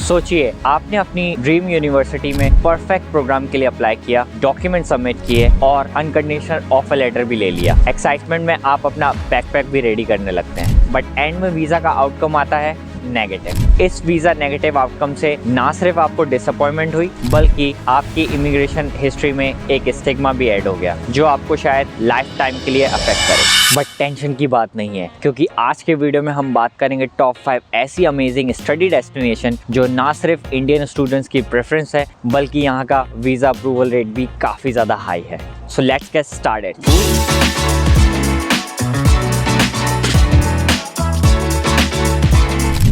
सोचिए, आपने अपनी ड्रीम यूनिवर्सिटी में परफेक्ट प्रोग्राम के लिए अप्लाई किया, डॉक्यूमेंट सबमिट किए और अनकंडीशनल ऑफर लेटर भी ले लिया। एक्साइटमेंट में आप अपना बैकपैक भी रेडी करने लगते हैं, बट एंड में वीजा का आउटकम आता है नेगेटिव। इस वीजा नेगेटिव आउटकम से ना सिर्फ आपको डिसअपॉइंटमेंट हुई, बल्कि आपकी इमिग्रेशन हिस्ट्री में एक स्टिग्मा भी ऐड हो गया, जो आपको शायद लाइफ टाइम के लिए अफेक्ट करे। बट टेंशन की बात नहीं है, क्योंकि आज के वीडियो में हम बात करेंगे टॉप 5 ऐसी अमेजिंग स्टडी डेस्टिनेशन जो ना सिर्फ इंडियन स्टूडेंट्स की प्रेफरेंस है, बल्कि यहाँ का वीजा अप्रूवल रेट भी काफी ज्यादा हाई है। So let's get started.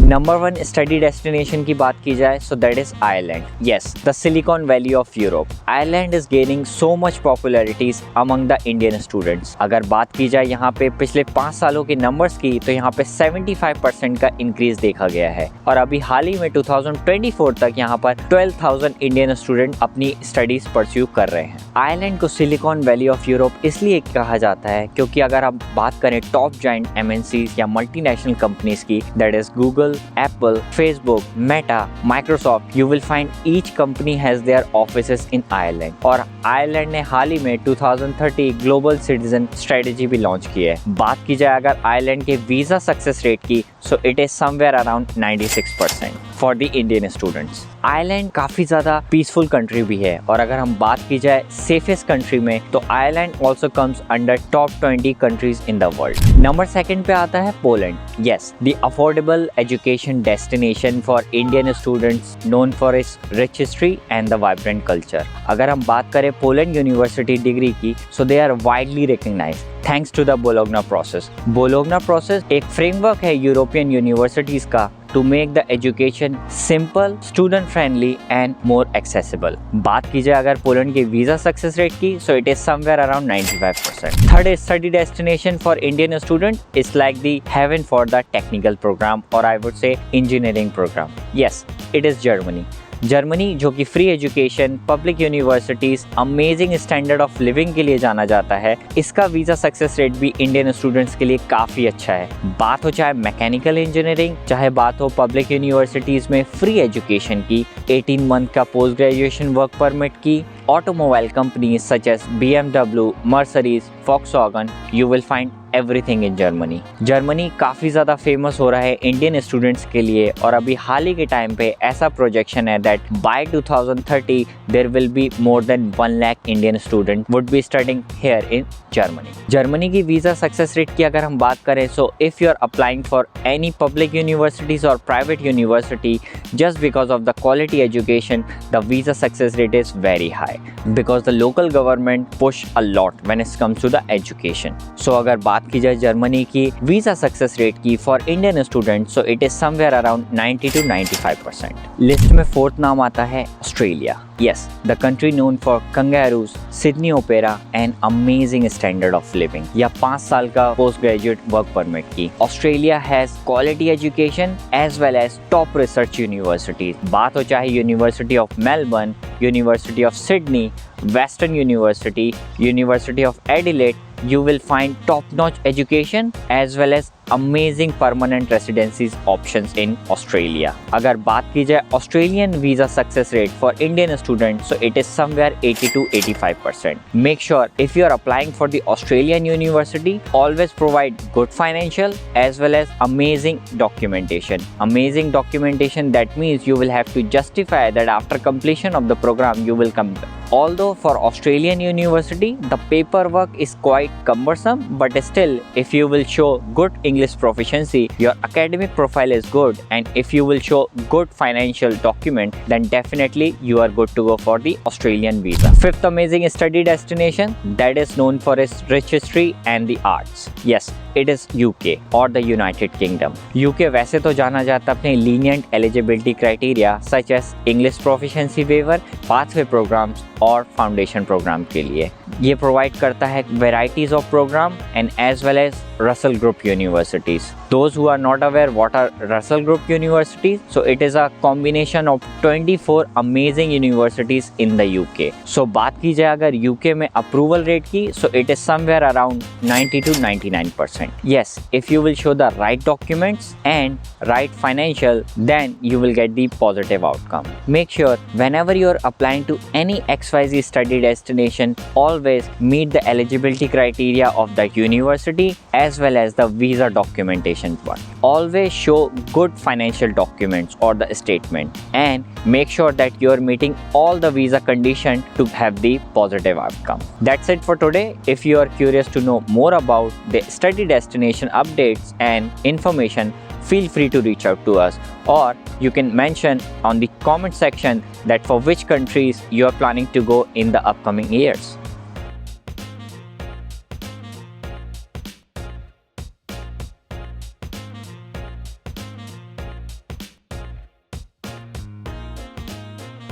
Number 1 study destination की बात की जाए so that is Ireland. Yes, the Silicon Valley of Europe. Ireland is gaining so much popularities among the Indian students. अगर बात की जाए यहाँ पे पिछले 5 सालों के नंबर्स की, तो यहाँ पे 75% का इंक्रीज देखा गया है और अभी हाल ही में 2024 तक यहाँ पर 12,000 इंडियन स्टूडेंट अपनी स्टडीज परस्यू कर रहे हैं। आयरलैंड को सिलिकॉन वैली ऑफ यूरोप इसलिए कहा जाता है क्योंकि अगर हम बात करें टॉप जायंट MNCs या मल्टीनेशनल कंपनीज की, that is Google, Apple, Facebook, Meta, Microsoft, you will find each company has their offices in Ireland। और आयरलैंड ने हाल ही में 2030 ग्लोबल सिटीजन स्ट्रेटेजी भी लॉन्च की है। बात की जाए अगर आयरलैंड के वीजा सक्सेस रेट की, सो it is somewhere around 96% for the Indian students. Ireland काफी ज्यादा पीसफुल कंट्री भी है और अगर हम बात की जाए सेफेस्ट कंट्री में, तो Ireland also comes under top 20 countries in the world. Number 2 पे आता है Poland. Yes, the affordable education destination for Indian students known for its rich history and the vibrant culture. अगर हम बात करें पोलैंड यूनिवर्सिटी डिग्री की, so they are widely recognised thanks to the Bologna process. Bologna process एक framework है European universities का to make the education simple, student friendly and more accessible। बात की जाए अगर पोलैंड के वीजा सक्सेस रेट की, so it is somewhere around 95%। Third study destination for Indian student is like the heaven for the technical program or I would say engineering program। Yes, it is Germany। Germany जो कि free education, public universities, amazing standard of living के लिए जाना जाता है, इसका visa success rate भी Indian students के लिए काफी अच्छा है। बात हो चाहे मैकेनिकल इंजीनियरिंग, चाहे बात हो पब्लिक यूनिवर्सिटीज में फ्री एजुकेशन की, 18 मंथ का पोस्ट ग्रेजुएशन वर्क परमिट की, automobile companies such as BMW, Mercedes, Volkswagen, you will find everything in Germany. Germany काफी ज्यादा फेमस हो रहा है इंडियन स्टूडेंट्स के लिए और अभी हाल ही के टाइम पे ऐसा प्रोजेक्शन है that by 2030 there will be more than 1 lakh Indian student would be studying here in Germany. Germany की वीजा सक्सेस रेट की अगर हम बात करें, so if you are applying for any public universities और private university, just because of the quality education, the visa success rate is very high because the local government push a lot when it comes to the education. सो अगर बात की जाए Germany की visa success rate की for Indian student, so it is somewhere around 90 to 95%। List में 4th नाम आता है Australia. Yes, the country known for kangaroos, Sydney Opera and amazing standard of living या 5 साल का पोस्ट ग्रेजुएट वर्क परमिट की। Australia has quality education as well as top research universities. बात हो चाहे university of Melbourne, university of Sydney, western university, university of Adelaide, you will find top-notch education as well as amazing permanent residencies options in Australia। अगर बात की जाए Australian visa success rate for Indian student, so it is somewhere 80 to 85%। Make sure if you are applying for the Australian university, always provide good financial as well as amazing documentation। Amazing documentation that means you will have to justify that after completion of the program you will come back। Although for Australian university the paperwork is quite cumbersome, but still if you will show good English proficiency, your academic profile is good, and if you will show good financial document, then definitely you are good to go for the Australian visa। 5th amazing study destination that is known for its rich history and the arts। Yes, it is UK or the United Kingdom। UK वैसे तो जाना जाता अपने lenient eligibility criteria such as English proficiency waiver, pathway programs और foundation programme के लिए। ये provide करता है varieties of program and as well as Russell Group universities। Those who are not aware what are Russell Group universities, so it is a combination of 24 amazing universities in the UK। So बात की जाए अगर UK में approval rate की, so it is somewhere around 90 to 99%। document. Yes, if you will show the right documents and right financial, then you will get the positive outcome. Make sure whenever you are applying to any XYZ study destination, always meet the eligibility criteria of the university as well as the visa documentation part. Always show good financial documents or the statement, and make sure that you are meeting all the visa conditions to have the positive outcome. That's it for today. If you are curious to know more about the study destination updates and information, feel free to reach out to us, or you can mention on the comment section that for which countries you are planning to go in the upcoming years.